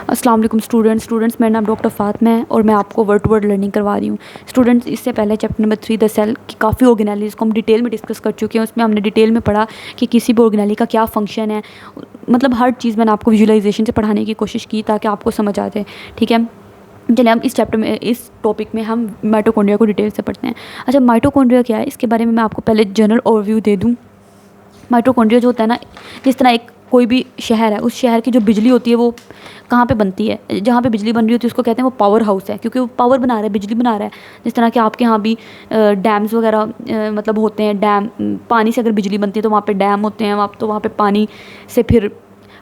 अस्सलाम वालेकुम स्टूडेंट्स, मेरा नाम डॉक्टर फातिमा है और मैं आपको वर्ड टू वर्ड लर्निंग करवा रही हूँ। स्टूडेंट्स, इससे पहले चैप्टर नंबर 3 द सेल की काफ़ी ऑर्गेनेलिज को हम डिटेल में डिस्कस कर चुके हैं। उसमें हमने डिटेल में पढ़ा कि किसी भी ऑर्गेनेली का क्या फंक्शन है, मतलब हर चीज़ मैंने आपको विजुअलाइजेशन से पढ़ाने की कोशिश की ताकि आपको समझ आ जाए। ठीक है, चलिए हम इस चैप्टर में, इस टॉपिक में हम माइटोकॉन्ड्रिया को डिटेल से पढ़ते हैं। अच्छा, माइटोकॉन्ड्रिया क्या है, इसके बारे में मैं आपको पहले जनरल ओवरव्यू दे दूँ। माइटोकॉन्ड्रिया जो होता है ना, जिस तरह एक कोई भी शहर है, उस शहर की जो बिजली होती है वो कहाँ पे बनती है, जहाँ पे बिजली बन रही होती है उसको कहते हैं वो पावर हाउस है, क्योंकि वो पावर बना रहा है, बिजली बना रहा है। जिस तरह के आपके यहाँ भी डैम्स वगैरह मतलब होते हैं, डैम, पानी से अगर बिजली बनती है तो वहाँ पे डैम होते हैं, तो वहाँ पे पानी से फिर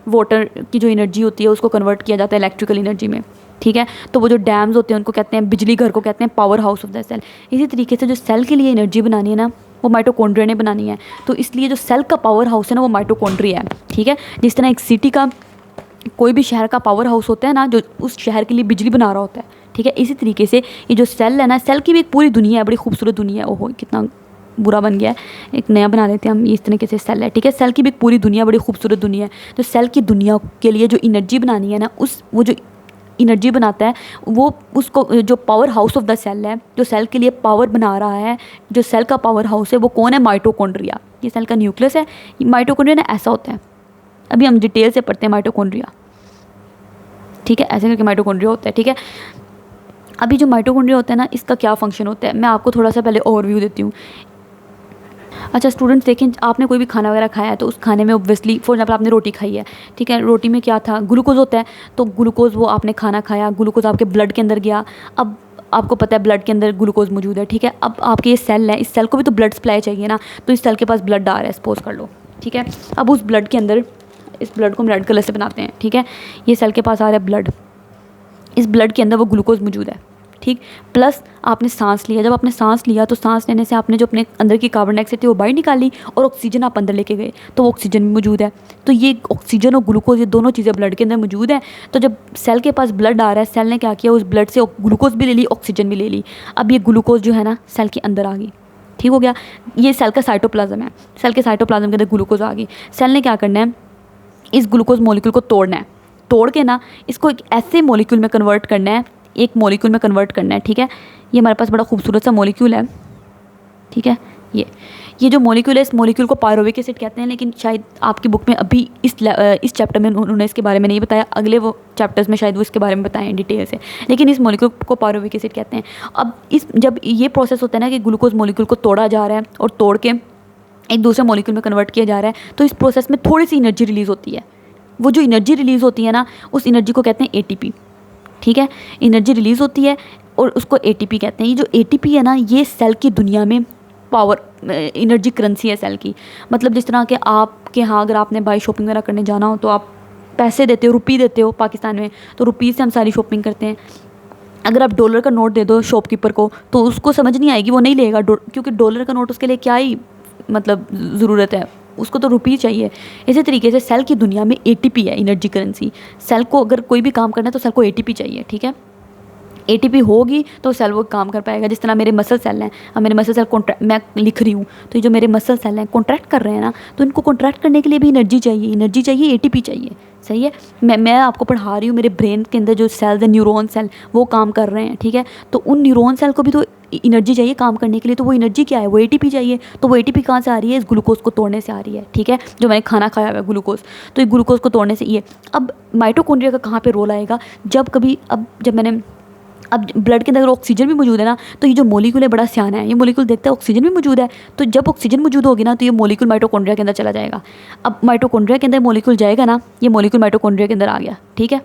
वाटर की जो एनर्जी होती है उसको कन्वर्ट किया जाता है इलेक्ट्रिकल एनर्जी में। ठीक है, तो वो जो डैम्स होते हैं उनको कहते हैं बिजली घर को कहते हैं powerhouse of the cell. इसी तरीके से जो सेल के लिए एनर्जी बनानी है ना, वो माइटोकॉन्ड्रिया ने बनानी है। तो इसलिए जो सेल का पावर हाउस है ना, वो माइटोकॉन्ड्रिया है। ठीक है, जिस तरह एक सिटी का, कोई भी शहर का पावर हाउस होता है ना, जो उस शहर के लिए बिजली बना रहा होता है। ठीक है, इसी तरीके से ये जो सेल है ना, सेल की भी एक पूरी दुनिया है, बड़ी खूबसूरत दुनिया है। ओहो, कितना बुरा बन गया है, एक नया बना देते हैं हम। इस तरीके से सेल है। ठीक है, सेल की भी एक पूरी दुनिया, बड़ी खूबसूरत दुनिया है। तो सेल की दुनिया के लिए जो एनर्जी बनानी है ना, वो जो एनर्जी बनाता है, वो उसको जो powerhouse of the cell है, जो सेल के लिए पावर बना रहा है, जो सेल का पावर हाउस है, वो कौन है? माइटोकॉन्ड्रिया। ये सेल का न्यूक्लियस है। माइटोकॉन्ड्रिया ना ऐसा होता है, अभी हम डिटेल से पढ़ते हैं माइटोकॉन्ड्रिया। ठीक है, ऐसे करके माइटोकॉन्ड्रिया होता है। ठीक है, अभी जो माइटोकॉन्ड्रिया होता है ना, इसका क्या फंक्शन होता है मैं आपको थोड़ा सा पहले ओवरव्यू देती हूँ। अच्छा स्टूडेंट्स, देखें, आपने कोई भी खाना वगैरह खाया है तो उस खाने में ऑब्वियसली, फॉर एग्जाम्पल आपने रोटी खाई है। ठीक है, रोटी में क्या था? ग्लूकोज होता है। तो ग्लूकोज, वो आपने खाना खाया, ग्लूकोज आपके ब्लड के अंदर गया। अब आपको पता है ब्लड के अंदर ग्लूकोज मौजूद है। ठीक है, अब आपके ये सेल है, इस सेल को भी तो ब्लड सप्लाई चाहिए ना, तो इस सेल के पास ब्लड आ रहा है, सपोज कर लो। ठीक है, अब उस ब्लड के अंदर, इस ब्लड को हम रेड कलर से बनाते हैं। ठीक है, ये सेल के पास आ रहा है ब्लड, इस ब्लड के अंदर वो ग्लूकोज मौजूद है। ठीक, प्लस आपने सांस लिया। जब आपने सांस लिया तो सांस लेने से आपने जो अपने अंदर की कार्बन डाइऑक्साइड थी वो बाहर निकाली और ऑक्सीजन आप अंदर लेके गए, तो ऑक्सीजन भी मौजूद है। तो ये ऑक्सीजन और ग्लूकोज, ये दोनों चीज़ें ब्लड के अंदर मौजूद है। तो जब सेल के पास ब्लड आ रहा है, सेल ने क्या किया, उस ब्लड से ग्लूकोज भी ले ली, ऑक्सीजन भी ले ली। अब ये ग्लूकोज जो है ना, सेल के अंदर आ गई। ठीक हो गया, ये सेल का साइटोप्लाज्म है। सेल के साइटोप्लाज्म के अंदर ग्लूकोज आ गई। सेल ने क्या करना है, इस ग्लूकोज मॉलिक्यूल को तोड़ना है। तोड़ के ना इसको एक ऐसे मॉलिक्यूल में कन्वर्ट करना है, एक मॉलिक्यूल में कन्वर्ट करना है। ठीक है, ये हमारे पास बड़ा खूबसूरत सा मॉलिक्यूल है। ठीक है, ये जो मॉलिक्यूल है, इस मॉलिक्यूल को पायरोविक एसिड कहते हैं, लेकिन शायद आपकी बुक में अभी इस चैप्टर में उन्होंने इसके बारे में नहीं बताया, अगले वो चैप्टर्स में शायद वो इसके बारे में बताएं डिटेल से, लेकिन इस मॉलिक्यूल को पायरोविक एसिड कहते हैं। अब जब ये प्रोसेस होता है ना कि ग्लूकोज मॉलिक्यूल को तोड़ा जा रहा है और तोड़ के एक दूसरे मॉलिक्यूल में कन्वर्ट किया जा रहा है, तो इस प्रोसेस में थोड़ी सी एनर्जी रिलीज़ होती है। वो जो एनर्जी रिलीज़ होती है ना, उस एनर्जी को कहते हैं एटीपी। ठीक है, एनर्जी रिलीज़ होती है और उसको एटीपी कहते हैं। ये जो एटीपी है ना, ये सेल की दुनिया में पावर, एनर्जी करेंसी है सेल की। मतलब जिस तरह के आपके यहाँ अगर आपने बाई शॉपिंग वगैरह करने जाना हो तो आप पैसे देते हो, रुपये देते हो। पाकिस्तान में तो रुपये से हम सारी शॉपिंग करते हैं। अगर आप डॉलर का नोट दे दो शॉपकीपर को तो उसको समझ नहीं आएगी, वो नहीं लेगा, क्योंकि डॉलर का नोट उसके लिए क्या ही मतलब ज़रूरत है, उसको तो रुपये चाहिए। इसी तरीके से सेल की दुनिया में एटीपी है, एनर्जी करेंसी। सेल को अगर कोई भी काम करना है तो सेल को एटीपी चाहिए। ठीक है, एटीपी होगी तो सेल वो काम कर पाएगा। जिस तरह मेरे मसल सेल हैं, अब मेरे मसल सेल कॉन्ट्रैक्ट, मैं लिख रही हूँ तो ये जो मेरे मसल सेल हैं कॉन्ट्रैक्ट कर रहे हैं ना, तो इनको कॉन्ट्रैक्ट करने के लिए भी एनर्जी चाहिए, एनर्जी चाहिए, एटीपी चाहिए। सही है, मैं आपको पढ़ा रही हूँ, मेरे ब्रेन के अंदर जो सेल्स हैं, न्यूरॉन सेल, वो काम कर रहे हैं। ठीक है, तो उन न्यूरॉन सेल को भी तो एनर्जी चाहिए काम करने के लिए, तो वो एनर्जी क्या है, वो एटीपी चाहिए। तो वो एटीपी कहाँ से आ रही है? इस ग्लूकोज को तोड़ने से आ रही है। ठीक है, जो मैंने खाना खाया हुआ है ग्लूकोज, तो ये ग्लूकोज को तोड़ने से ये। अब माइटोकॉन्ड्रिया का कहाँ पे रोल आएगा? अब ब्लड के अंदर ऑक्सीजन भी मौजूद है ना, तो ये जो मॉलिक्यूल है बड़ा सियाना है, ये मॉलिक्यूल देखता है ऑक्सीजन भी मौजूद है, तो जब ऑक्सीजन मौजूद होगी ना तो ये मॉलिक्यूल माइटोकॉन्ड्रिया के अंदर चला जाएगा। अब माइटोकॉन्ड्रिया के अंदर मॉलिक्यूल जाएगा ना, ये मॉलिक्यूल माइटोकॉन्ड्रिया के अंदर आ गया। ठीक है,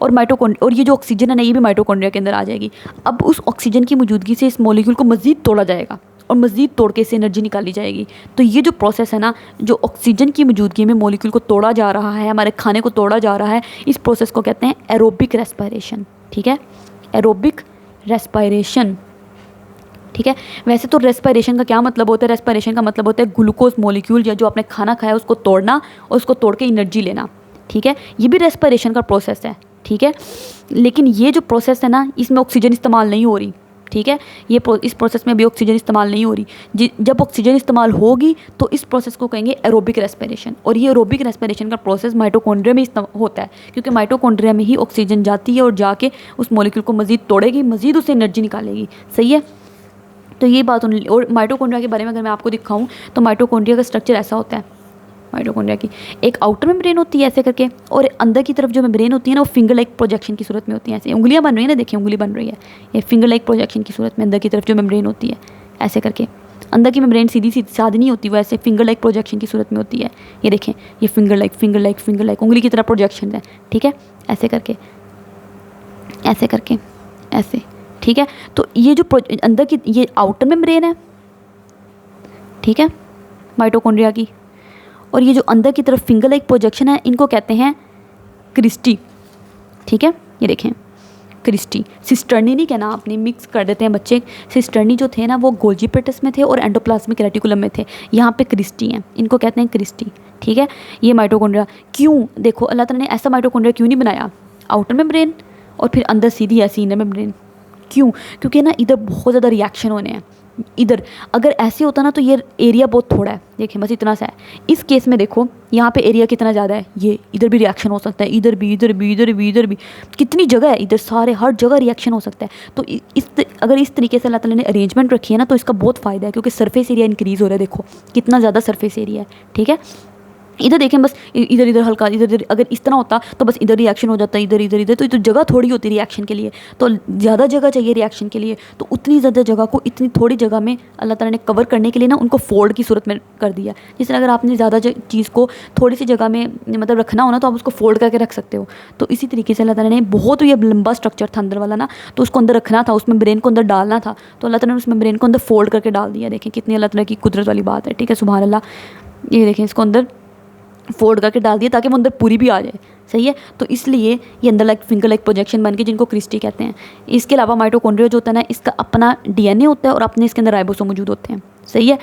और ये जो ऑक्सीजन है ना, ये भी माइटोकॉन्ड्रिया के अंदर आ जाएगी। अब उस ऑक्सीजन की मौजूदगी से इस मॉलिक्यूल को मज़ीद तोड़ा जाएगा और मज़ीद तोड़ के इससे एनर्जी निकाली जाएगी। तो ये जो प्रोसेस है ना, जो ऑक्सीजन की मौजूदगी में मॉलिक्यूल को तोड़ा जा रहा है, हमारे खाने को तोड़ा जा रहा है, इस प्रोसेस को कहते हैं एरोबिक रेस्पिरेशन। ठीक है, एरोबिक रेस्पिरेशन। ठीक है, वैसे तो रेस्पिरेशन का क्या मतलब होता है? रेस्पिरेशन का मतलब होता है ग्लूकोज मॉलिक्यूल या जो आपने खाना खाया उसको तोड़ना और उसको तोड़ के एनर्जी लेना। ठीक है, ये भी रेस्पिरेशन का प्रोसेस है। ठीक है, लेकिन ये जो प्रोसेस है ना, इसमें ऑक्सीजन इस्तेमाल नहीं हो रही। ठीक है। इस प्रोसेस में अभी ऑक्सीजन इस्तेमाल नहीं हो रही। जब ऑक्सीजन इस्तेमाल होगी तो इस प्रोसेस को कहेंगे एरोबिक रेस्पिरेशन। और ये एरोबिक रेस्पिरेशन का प्रोसेस माइटोकॉन्ड्रिया में होता है, क्योंकि माइटोकॉन्ड्रिया में ही ऑक्सीजन जाती है और जाके उस मॉलिक्यूल को मज़ीद तोड़ेगी, मज़ीद उससे एनर्जी निकालेगी। सही है। तो ये बात और माइटोकॉन्ड्रिया के बारे में अगर मैं आपको दिखाऊँ तो माइटोकॉन्ड्रिया का स्ट्रक्चर ऐसा होता है। माइटोकॉन्ड्रिया की एक आउटर मेम्ब्रेन होती है ऐसे करके, और अंदर की तरफ जो मेम्ब्रेन होती है ना वो फिंगर लाइक प्रोजेक्शन की सूरत में होती है। ऐसे उंगलियां बन रही है ना, देखिए उंगली बन रही है, ये फिंगर लाइक प्रोजेक्शन की सूरत में अंदर की तरफ जो मेम्ब्रेन होती है ऐसे करके। अंदर की मेम्ब्रेन सीधी सादी नहीं होती, वो ऐसे फिंगर लाइक प्रोजेक्शन की सूरत में होती है। ये देखें, ये फिंगर लाइक उंगली की तरह प्रोजेक्शन है, ठीक है, ऐसे करके ऐसे, ठीक है। तो ये जो अंदर की ये आउटर मेम्ब्रेन है, ठीक है, माइटोकॉन्ड्रिया की, और ये जो अंदर की तरफ फिंगर लाइक प्रोजेक्शन है इनको कहते हैं क्रिस्टी, ठीक है। ये देखें क्रिस्टी, सिस्टर्नी नहीं कहना आपने, मिक्स कर देते हैं बच्चे। सिस्टर्नी जो थे ना वो गोल्जी एपिटस में थे और एंडोप्लाज्मिक रेटिकुलम में थे, यहाँ पे क्रिस्टी हैं, इनको कहते हैं क्रिस्टी, ठीक है। ये माइटोकॉन्ड्रिया क्यों, देखो अल्लाह ताला ने ऐसा माइटोकॉन्ड्रिया क्यों नहीं बनाया, आउटर मेम्ब्रेन और फिर अंदर सीधी ऐसी इनर मेम्ब्रेन, क्यों? क्योंकि ना इधर बहुत ज़्यादा रिएक्शन होने हैं। इधर अगर ऐसे होता ना तो ये एरिया बहुत थोड़ा है, देखें बस इतना सा है। इस केस में देखो यहाँ पे एरिया कितना ज़्यादा है, ये इधर भी रिएक्शन हो सकता है, इधर भी, कितनी जगह है, इधर सारे हर जगह रिएक्शन हो सकता है। तो अगर इस तरीके से अल्लाह ताला ने अरेंजमेंट रखी है ना तो इसका बहुत फ़ायदा है, क्योंकि सरफेस एरिया इंक्रीज़ हो रहा है, देखो कितना ज़्यादा सरफेस एरिया है, ठीक है। इधर देखें बस इधर हल्का, इधर अगर इस तरह होता तो बस इधर रिएक्शन हो जाता है, इधर तो जगह थोड़ी होती है रिएक्शन के लिए, तो ज़्यादा जगह चाहिए रिएक्शन के लिए। तो उतनी ज़्यादा जगह को इतनी थोड़ी जगह में अल्लाह ताला ने कवर करने के लिए ना उनको फोल्ड की सूरत में कर दिया। जिस तरह अगर आपने ज़्यादा चीज़ को थोड़ी सी जगह में मतलब रखना हो ना तो आप उसको फोल्ड करके रख सकते हो। तो इसी तरीके से अल्लाह ताला ने बहुत ये लंबा स्ट्रक्चर था अंदर वाला ना, तो उसको अंदर रखना था, उसमें ब्रेन को अंदर डालना था, तो अल्लाह ताला ने उसमें ब्रेन को अंदर फोल्ड करके डाल दिया। देखें कितनी अल्लाह ताला की कुदरत वाली बात है, ठीक है, सुभान अल्लाह। ये देखें इसको अंदर फोल्ड करके डाल दिया ताकि वो अंदर पूरी भी आ जाए, सही है। तो इसलिए ये अंदर लाइक फिंगर लाइक प्रोजेक्शन बन के, जिनको क्रिस्टी कहते हैं। इसके अलावा माइटोकॉन्ड्रिया जो होता है ना, इसका अपना डीएनए होता है और अपने इसके अंदर राइबोसोम मौजूद होते हैं, सही है।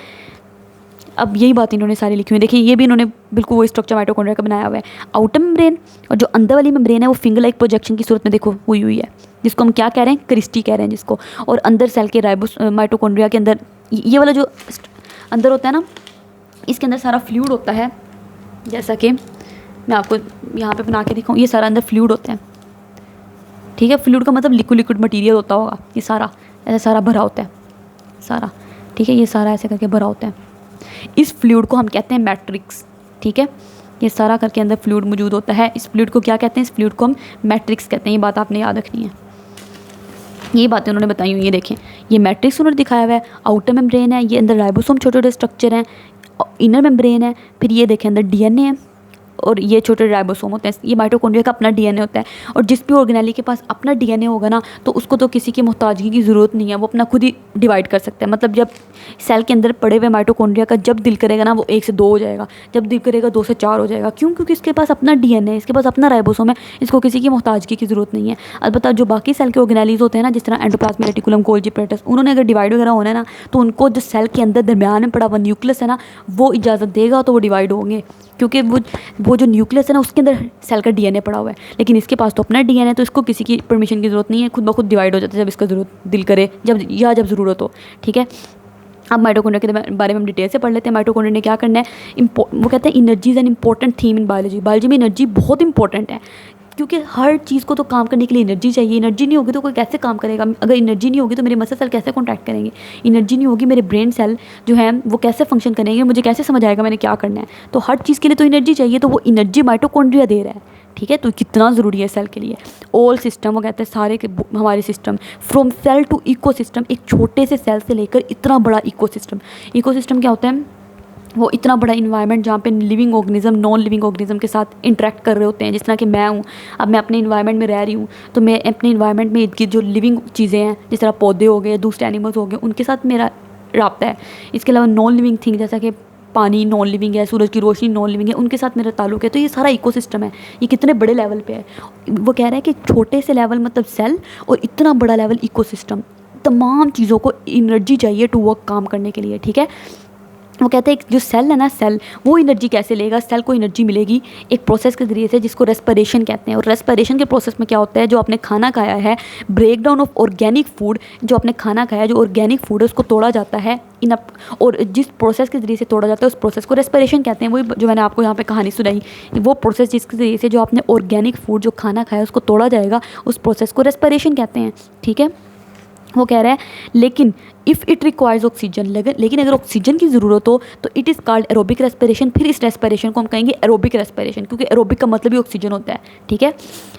अब यही बात इन्होंने सारी लिखी हुई, देखिए ये भी इन्होंने बिल्कुल वही स्ट्रक्चर माइटोकॉन्ड्रिया का बनाया हुआ है। आउटर मेम्ब्रेन और जो अंदर वाली मेम्ब्रेन है वो फिंगर लाइक प्रोजेक्शन की सूरत में देखो हुई है, जिसको हम क्या कह रहे हैं, क्रिस्टी कह रहे हैं जिसको। और अंदर सेल के माइटोकॉन्ड्रिया के अंदर ये वाला जो अंदर होता है ना, इसके अंदर सारा फ्लूइड होता है, जैसा कि मैं आपको यहाँ पे बना के दिखाऊँ। ये सारा अंदर फ्लूइड होता है, ठीक है। फ्लूइड का मतलब लिक्विड मटेरियल होता होगा, ये सारा ऐसा सारा भरा होता है सारा, ठीक है। ये सारा ऐसे करके भरा होता है। इस फ्लूइड को हम कहते हैं मैट्रिक्स, ठीक है। ये सारा करके अंदर फ्लूइड मौजूद होता है। इस फ्लूइड को क्या कहते हैं, इस फ्लूइड को हम मैट्रिक्स कहते हैं। ये बात आपने याद रखनी है, ये बातें उन्होंने बताई हुई है। देखें ये मैट्रिक्स उन्होंने दिखाया हुआ है, आउटर मेम्ब्रेन है, ये अंदर राइबोसोम छोटे छोटे स्ट्रक्चर हैं, इनर मेम्ब्रेन है, फिर ये देखें अंदर डीएनए है और ये छोटे राइबोसोम होते हैं। ये माइटोकॉन्ड्रिया का अपना डीएनए होता है। और जिस भी ऑर्गेनेली के पास अपना डीएनए होगा ना तो उसको तो किसी की मोहताजगी की ज़रूरत नहीं है, वो अपना खुद ही डिवाइड कर सकता है। मतलब जब सेल के अंदर पड़े हुए माइटोकॉन्ड्रिया का जब दिल करेगा ना वो 1 से 2 हो जाएगा, जब दिल करेगा 2 से 4 हो जाएगा। क्यों? क्योंकि इसके पास अपना डीएनए है, इसके पास अपना राइबोसोम है, इसको किसी की मोहताजगी की ज़रूरत नहीं है। अलबत्ता जो बाकी सेल के ऑर्गेनेलीज होते हैं ना, जिस तरह एंडोप्लाज्मिक रेटिकुलम, गोल्जी एपिटस, उन्होंने अगर डिवाइड वगैरह होना है ना तो उनको जो सेल के अंदर दरमियान में पड़ा हुआ न्यूक्लियस है ना वो इजाज़त देगा तो वो डिवाइड होंगे, क्योंकि वो जो न्यूक्लियस है ना उसके अंदर सेल का डीएनए पड़ा हुआ है। लेकिन इसके पास तो अपना डीएनए, तो इसको किसी की परमिशन की ज़रूरत नहीं है, खुद ब खुद डिवाइड हो जाता है जब इसका ज़रूरत दिल करे, जब ज़रूरत हो, ठीक है। अब माइटोकॉन्ड्रिया के बारे में हम डिटेल से पढ़ लेते हैं। माइटोकॉन्ड्रिया ने क्या करना है, वो कहते हैं energy is an important theme in biology में एनर्जी बहुत इंपॉर्टेंट है, क्योंकि हर चीज़ को तो काम करने के लिए एनर्जी चाहिए। एनर्जी नहीं होगी तो कोई कैसे काम करेगा? अगर एनर्जी नहीं होगी तो मेरे मसल सेल कैसे कॉन्टैक्ट करेंगे? एनर्जी नहीं होगी, मेरे ब्रेन सेल जो है वो कैसे फंक्शन करेंगे? मुझे कैसे समझ आएगा मैंने क्या करना है? तो हर चीज़ के लिए तो एनर्जी चाहिए, तो वो एनर्जी माइटोकॉन्ड्रिया दे रहा है, ठीक है। तो कितना ज़रूरी है सेल के लिए। ऑल सिस्टम, वो कहते हैं सारे के हमारे system, from cell to ecosystem, एक छोटे से सेल से लेकर इतना बड़ा इकोसिस्टम। इकोसिस्टम क्या होता है? वो इतना बड़ा इन्वायरमेंट जहाँ पे living organism non living organism के साथ इंटरेक्ट कर रहे होते हैं। जिस तरह कि मैं हूँ, अब मैं अपने इन्वायरमेंट में रह रही हूँ, तो मैं अपने इन्वायरमेंट में इनकी जो लिविंग चीज़ें हैं, जिस तरह पौधे हो गए, दूसरे एनिमल्स हो गए, उनके साथ मेरा राब्ता है। इसके अलावा नॉन लिविंग थिंग जैसा कि पानी नॉन लिविंग है, सूरज की रोशनी नॉन लिविंग है, उनके साथ मेरा ताल्लुक है। तो ये सारा इकोसिस्टम है, ये कितने बड़े लेवल पे है। वो कह रहा है कि छोटे से लेवल मतलब सेल और इतना बड़ा लेवल इकोसिस्टम, तमाम चीज़ों को एनर्जी चाहिए टू वर्क, काम करने के लिए, ठीक है। वो कहते हैं जो सेल है ना, सेल वो एनर्जी कैसे लेगा, सेल को एनर्जी मिलेगी एक प्रोसेस के ज़रिए से जिसको रेस्पिरेशन कहते हैं। और रेस्पिरेशन के प्रोसेस में क्या होता है, जो आपने खाना खाया है, breakdown of organic food, जो आपने खाना खाया है, जो ऑर्गेनिक फूड है उसको तोड़ा जाता है इन और जिस प्रोसेस के ज़रिए से तोड़ा जाता है उस प्रोसेस को रेस्पिरेशन कहते हैं। वही जो मैंने आपको यहाँ पे कहानी सुनाई, वो प्रोसेस जिसके ज़रिए से जो आपने ऑर्गेनिक फूड जो खाना खाया उसको तोड़ा जाएगा, उस प्रोसेस को रेस्पिरेशन कहते हैं। ठीक है, वो कह रहा है लेकिन इफ़ इट रिक्वायर्स ऑक्सीजन, लेकिन अगर ऑक्सीजन की ज़रूरत हो तो it is called aerobic respiration. फिर इस रेस्पिरेशन को हम कहेंगे एरोबिक रेस्पिरेशन, क्योंकि एरोबिक का मतलब ही ऑक्सीजन होता है। ठीक है,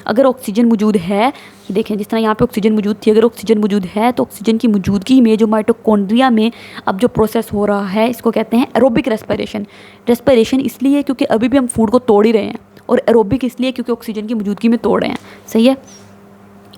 अगर ऑक्सीजन मौजूद है, देखें जिस तरह यहाँ पे ऑक्सीजन मौजूद थी, अगर ऑक्सीजन मौजूद है तो ऑक्सीजन की मौजूदगी में जो माइटोकॉन्ड्रिया में अब जो प्रोसेस हो रहा है इसको कहते हैं एरोबिक रेस्पिरेशन। रेस्पिरेशन इसलिए क्योंकि अभी भी हम फूड को तोड़ ही रहे हैं, और एरोबिक इसलिए क्योंकि ऑक्सीजन की मौजूदगी में तोड़ रहे हैं। सही है,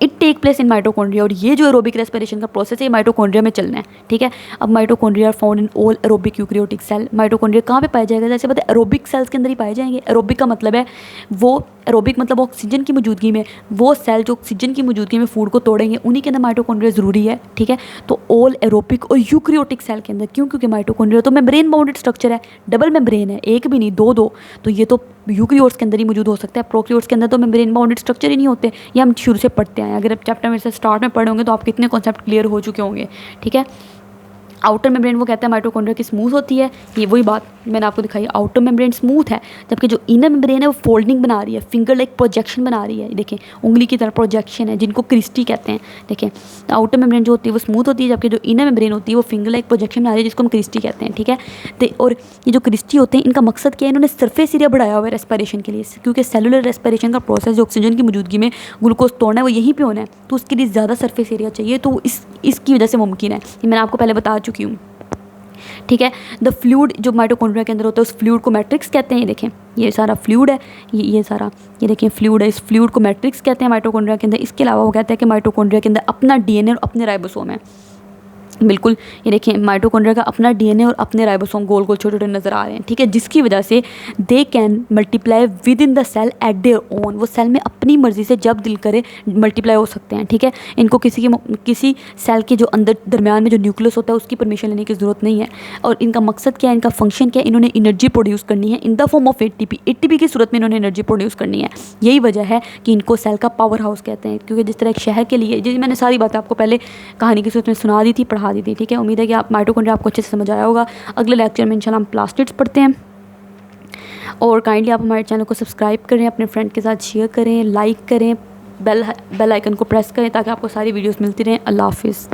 it take place in mitochondria, और ये जो एरोबिक रेस्पिरेशन का प्रोसेस है माइटोकॉन्ड्रिया में चलना है। ठीक है, अब mitochondria are found in all aerobic eukaryotic cell. Mitochondria कहाँ पे पाया जाएगा, जैसे पता है एरोबिक सेल्स के अंदर ही पाए जाएंगे। एरोबिक का मतलब है वो, एरोबिक मतलब ऑक्सीजन की मौजूदगी में वो सेल जो ऑक्सीजन की मौजूदगी में फूड को तोड़ेंगे, उन्हीं के अंदर माइटोकॉन्ड्रिया ज़रूरी है। ठीक है, तो ऑल एरोबिक और यूकैरियोटिक सेल के अंदर, क्यों, क्योंकि माइटोकॉन्ड्रिया तो मेम्ब्रेन बाउंडेड स्ट्रक्चर है, डबल मेम्ब्रेन है, एक भी नहीं दो, तो ये तो यूकैरियोट्स के अंदर ही मौजूद हो सकता है। प्रोकैरियोट्स के अंदर तो मेम्ब्रेन बाउंडेड स्ट्रक्चर ही नहीं होते। ये हम शुरू से पढ़ते हैं, अगर आप चैप्टर में से स्टार्ट में पढ़े होंगे तो आपके इतने कॉन्सेप्ट क्लियर हो चुके होंगे। ठीक है, आउटर मेम्ब्रेन वो कहता है माइटोकॉन्ड्रिया की स्मूथ होती है, ये वही बात मैंने आपको दिखाई, आउटर मेम्ब्रेन स्मूथ है, जबकि जो इनर मेम्ब्रेन है वो फोल्डिंग बना रही है, फिंगर लाइक प्रोजेक्शन बना रही है। देखें उंगली की तरह प्रोजेक्शन है, जिनको क्रिस्टी कहते हैं। देखें आउटर मेम्ब्रेन जो होती है वो स्मूथ होती है, जबकि जो इनर मेम्ब्रेन होती है वो फिंगर लाइक प्रोजेक्शन बना रही है, जिसको हम क्रिस्टी कहते हैं। ठीक है, तो और ये जो क्रिस्टी होते हैं इनका मकसद क्या है, इन्होंने सरफेस एरिया बढ़ाया हुआ है रेस्पिरेशन के लिए, क्योंकि सेलुलर रेस्पिरेशन का प्रोसेस जो ऑक्सीजन की मौजूदगी में ग्लूकोज तोड़ना है वो यहीं पर होना है, तो उसके लिए ज़्यादा सरफेस एरिया चाहिए, तो इसकी वजह से मुमकिन है। ये मैंने आपको पहले बता चुकी हूँ। ठीक है, द फ्लूइड जो माइटोकॉन्ड्रिया के अंदर होता है उस फ्लूइड को मैट्रिक्स कहते हैं। ये देखें ये सारा फ्लूइड है, ये सारा ये देखें फ्लूइड है, इस फ्लूइड को मैट्रिक्स कहते हैं माइटोकॉन्ड्रिया के अंदर। इसके अलावा वो कहते हैं कि माइटोकॉन्ड्रिया के अंदर अपना डीएनए और अपने राइबोसोम है। बिल्कुल, ये देखिए माइटोकॉन्ड्रिया का अपना डीएनए और अपने राइबोसोम गोल गोल छोटे छोटे नज़र आ रहे हैं। ठीक है, जिसकी वजह से they can multiply within the cell at their own, वो सेल में अपनी मर्जी से जब दिल करे मल्टीप्लाई हो सकते हैं। ठीक है, इनको किसी सेल के जो अंदर दरमियान में जो न्यूक्लियस होता है उसकी परमिशन लेने की ज़रूरत नहीं है। और इनका मकसद क्या है, इनका फंक्शन क्या है, इन्होंने एनर्जी प्रोड्यूस करनी है in the form of ATP की सूरत में इन्होंने एनर्जी प्रोड्यूस करनी है। यही वजह है कि इनको सेल का पावर हाउस कहते हैं, क्योंकि जिस तरह एक शहर के लिए, जिस मैंने सारी बातें आपको पहले कहानी की सूरत में सुना दी थी, पढ़ा दी थी। ठीक है, उम्मीद है कि आप माइटोकॉन्ड्रिया आपको अच्छे से समझ आया होगा। अगले लेक्चर में इंशाल्लाह हम प्लास्टिड्स पढ़ते हैं। और काइंडली आप हमारे चैनल को सब्सक्राइब करें, अपने फ्रेंड के साथ शेयर करें, लाइक करें, बेल आइकन को प्रेस करें ताकि आपको सारी वीडियोस मिलती रहें। अल्लाह हाफिज़।